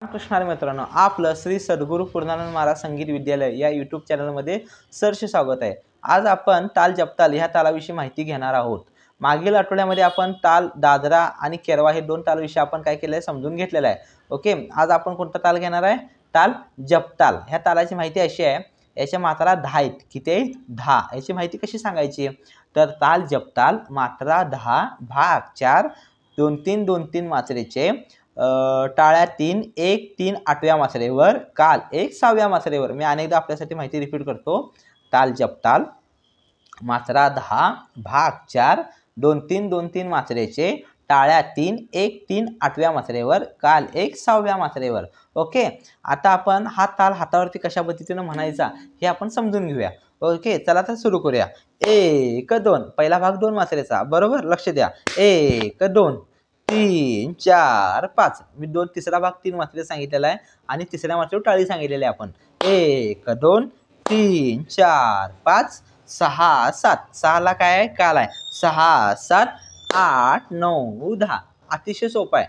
कृष्णारी मित्रांनो, आपलं श्री सद्गुरू पूर्णानंद महाराज संगीत विद्यालय या यूट्यूब चॅनलमध्ये सरसे स्वागत आहे। आज आपण ताल जपताल ह्या तालाविषयी माहिती घेणार आहोत। मागील आठवड्यामध्ये आपण ताल दादरा आणि केरवा हे दोन तालाविषयी आपण काय केले समजून घेतलेलं आहे। ओके, आज आपण कोणता ताल घेणार आहे? ताल जपताल। ह्या तालाची माहिती अशी आहे, याच्या मात्रा 10 आहेत। किती आहेत? 10। याची माहिती कशी सांगायची? तर ताल जपताल मात्रा 10 भाग 4 2-3 2-3 मात्रेचे टाळ्या 3 1-3 8व्या मात्रेवर काल 1 6व्या मात्रेवर। मी अनेकदा आपल्यासाठी माहिती रिपीट करतो। ताल जपताल मात्रा 10 भाग 4 2-3 2-3 मात्रेचे टाळ्या 3 1-3 8व्या मात्रेवर काल 1 6व्या मात्रेवर। ओके, आता आपण हा ताल हातावरती कशा पद्धतीने म्हणायचा हे आपण समजून घेऊया। ओके, चला तर सुरू करूया। 1 2 पहिला भाग 2 मात्रेचा, बरोबर? लक्ष द्या। 1 2 3 4 5 मी तिसरा भाग 3 मात्रे सांगितलेला आहे आणि तिसऱ्या मात्रेवर टाळी सांगितलेली आहे आपण। 1 2 3 4 5 6 7 6 ला काय आहे? काल आहे। 6 7 8 9 10 अतिशय सोपा आहे।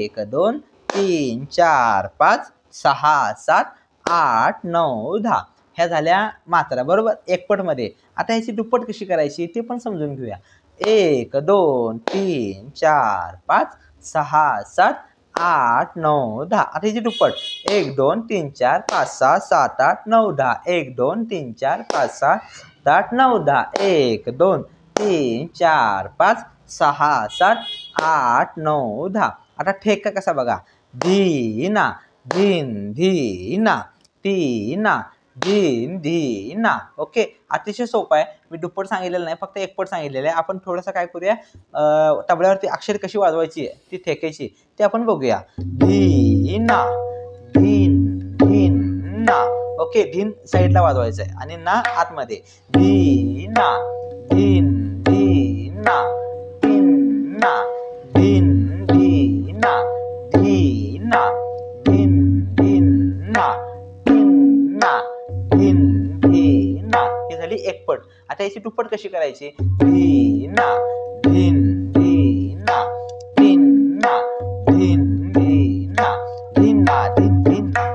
1 2 3 4 5 6 7 8 9 10 ह्या झाल्या मात्रा, बरोबर? एकपट मध्ये। आता ह्याची दुप्पट कशी करायची ते पण समजून घेऊया। 1 2 3 4 5 6 7 8 9 10 आता ह्याची दुप्पट 1 2 3 4 5 6 7 8 9 10 1 2 3 4 5 6 7 9 10 1 2 3 4 5 6 7 8 9 10 आता ठेका कसा बघा? धीना धीन धीना तीना धीन धीना। ओके, अतिशय सोपा आहे। मी दुप्पट सांगितलेलं नाही, फक्त एकपट सांगितलेलं आहे। आपण थोडंसं काय करूया, तबल्यावरती अक्षर कशी वाजवायची ती ठेकायची ते आपण बघूया। धीना धीन धीना। ओके, धीन साईडला वाजवायचं आहे आणि ना आतमध्ये। धीना धीन धीना धीना धीन धीना धीना धीन धीना धीना धीन धीना। ही झाली एकपट। आता याची दुप्पट कशी करायची? धीना धीन धीना धीना धीन धीना धीना धीन धीना।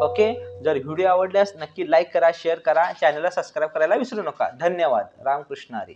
ओके, जर व्हिडिओ आवडल्यास नक्की लाईक करा, शेअर करा, चॅनलला सबस्क्राईब करायला विसरू नका। धन्यवाद। रामकृष्ण हरी।